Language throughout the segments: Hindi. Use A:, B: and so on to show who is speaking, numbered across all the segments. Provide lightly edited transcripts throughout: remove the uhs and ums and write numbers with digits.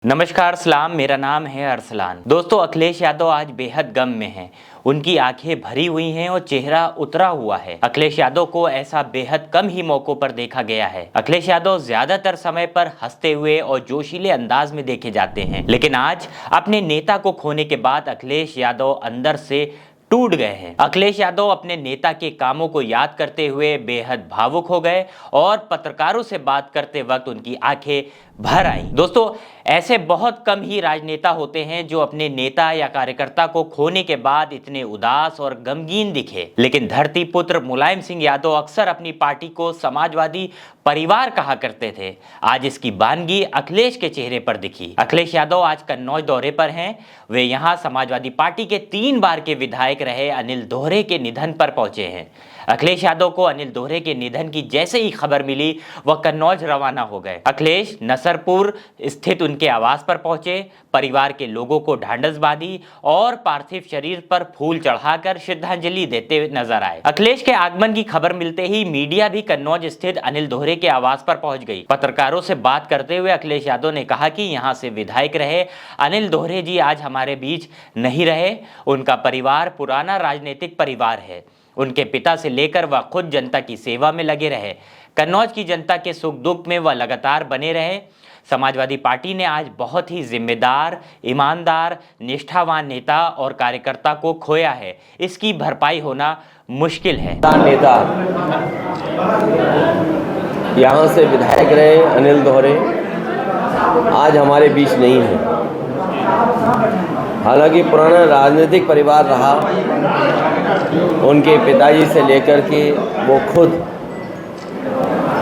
A: नमस्कार सलाम, मेरा नाम है अरसलान। दोस्तों, अखिलेश यादव आज बेहद गम में हैं। उनकी आंखें भरी हुई हैं और चेहरा उतरा हुआ है। अखिलेश यादव को ऐसा बेहद कम ही मौकों पर देखा गया है। अखिलेश यादव ज्यादातर समय पर हंसते हुए और जोशीले अंदाज में देखे जाते हैं, लेकिन आज अपने नेता को खोने के बाद अखिलेश यादव अंदर से टूट गए हैं। अखिलेश यादव अपने नेता के कामों को याद करते हुए बेहद भावुक हो गए और पत्रकारों से बात करते वक्त उनकी आंखें भर आई। दोस्तों, ऐसे बहुत कम ही राजनेता होते हैं जो अपने नेता या कार्यकर्ता को खोने के बाद इतने उदास और गमगीन दिखे, लेकिन धरती पुत्र मुलायम सिंह यादव अक्सर अपनी पार्टी को समाजवादी परिवार कहा करते थे। आज इसकी बानगी अखिलेश के चेहरे पर दिखी। अखिलेश यादव आज कन्नौज दौरे पर हैं। वे यहां समाजवादी पार्टी के 3 बार के विधायक रहे अनिल दोहरे के निधन पर पहुंचे हैं। अखिलेश यादव को अनिल दोहरे के निधन की जैसे ही खबर मिली, वह कन्नौज रवाना हो गए। अखिलेश नसरपुर स्थित उनके आवास पर पहुंचे, परिवार के लोगों को ढांढस बांधी और पार्थिव शरीर पर फूल चढ़ाकर श्रद्धांजलि देते हुए नजर आए। अखिलेश के आगमन की खबर मिलते ही मीडिया भी कन्नौज स्थित अनिल दोहरे के आवास पर पहुंच गई। पत्रकारों से बात करते हुए अखिलेश यादव ने कहा कि यहां से विधायक रहे अनिल दोहरे जी आज हमारे बीच नहीं रहे। उनका परिवार पुराना राजनीतिक परिवार है। उनके पिता से लेकर वह खुद जनता की सेवा में लगे रहे। कन्नौज की जनता के सुख दुख में वह लगातार बने रहे। समाजवादी पार्टी ने आज बहुत ही जिम्मेदार, ईमानदार, निष्ठावान नेता और कार्यकर्ता को खोया है। इसकी भरपाई होना मुश्किल है।
B: नेता यहाँ से विधायक रहे अनिल दोहरे आज हमारे बीच नहीं है। हालांकि पुराना राजनीतिक परिवार रहा, उनके पिताजी से लेकर के वो खुद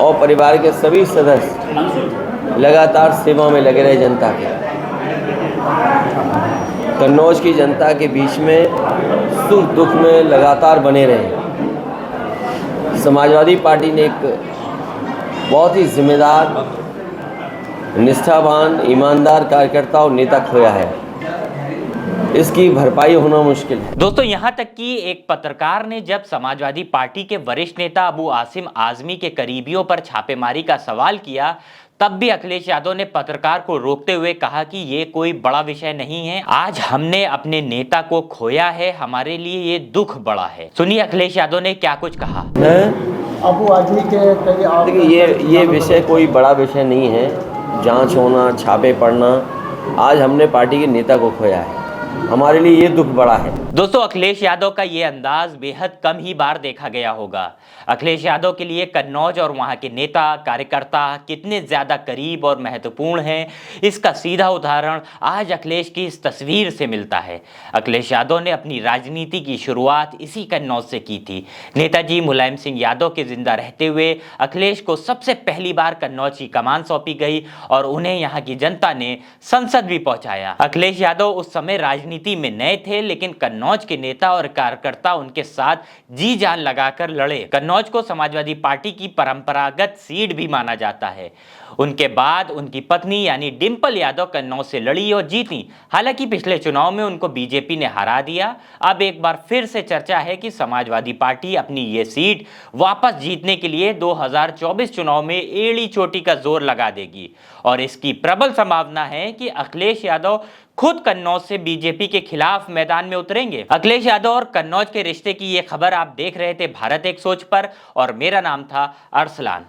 B: और परिवार के सभी सदस्य लगातार सेवा में लगे रहे जनता के। कन्नौज की जनता के बीच में सुख दुख में लगातार बने रहे। समाजवादी पार्टी ने एक बहुत ही जिम्मेदार, निष्ठावान, ईमानदार कार्यकर्ता और नेता खोया है। इसकी भरपाई होना मुश्किल है।
A: दोस्तों, यहां तक कि एक पत्रकार ने जब समाजवादी पार्टी के वरिष्ठ नेता अबू आसिम आजमी के करीबियों पर छापेमारी का सवाल किया, तब भी अखिलेश यादव ने पत्रकार को रोकते हुए कहा कि ये कोई बड़ा विषय नहीं है। आज हमने अपने नेता को खोया है, हमारे लिए ये दुख बड़ा है। सुनिए अखिलेश यादव ने क्या कुछ कहा।
B: अबू आजमी के देखिए, ये विषय कोई बड़ा विषय नहीं है। जांच होना, छापे पड़ना, आज हमने पार्टी के नेता को खोया है, हमारे लिए ये दुख बड़ा है।
A: दोस्तों, अखिलेश यादव का ये अंदाज बेहद कम ही बार देखा गया होगा। अखिलेश यादव के लिए कन्नौज और वहां के नेता कार्यकर्ता कितने ज्यादा करीब और महत्वपूर्ण हैं, इसका सीधा उदाहरण आज अखिलेश की इस तस्वीर से मिलता है। अखिलेश यादव ने अपनी राजनीति की शुरुआत इसी कन्नौज से की थी। नेताजी मुलायम सिंह यादव के जिंदा रहते हुए अखिलेश को सबसे पहली बार कन्नौज की कमान सौंपी गई और उन्हें यहाँ की जनता ने संसद भी पहुंचाया। अखिलेश यादव उस समय राजनीति में नए थे, लेकिन कन्नौज के नेता और कार्यकर्ता उनके साथ जी जान लगाकर लड़े। कन्नौज को समाजवादी पार्टी की परंपरागत सीट भी माना जाता है। उनके बाद उनकी पत्नी यानी डिंपल यादव कन्नौज से लड़ी और जीती। हालांकि पिछले चुनाव में उनको बीजेपी ने हरा दिया। अब एक बार फिर से चर्चा है कि समाजवादी पार्टी अपनी ये सीट वापस जीतने के लिए 2024 चुनाव में एड़ी चोटी का जोर लगा देगी और इसकी प्रबल संभावना है कि अखिलेश यादव खुद कन्नौज से बीजेपी के खिलाफ मैदान में उतरेंगे। अखिलेश यादव और कन्नौज के रिश्ते की ये खबर आप देख रहे थे भारत एक सोच पर और मेरा नाम था अरसलान।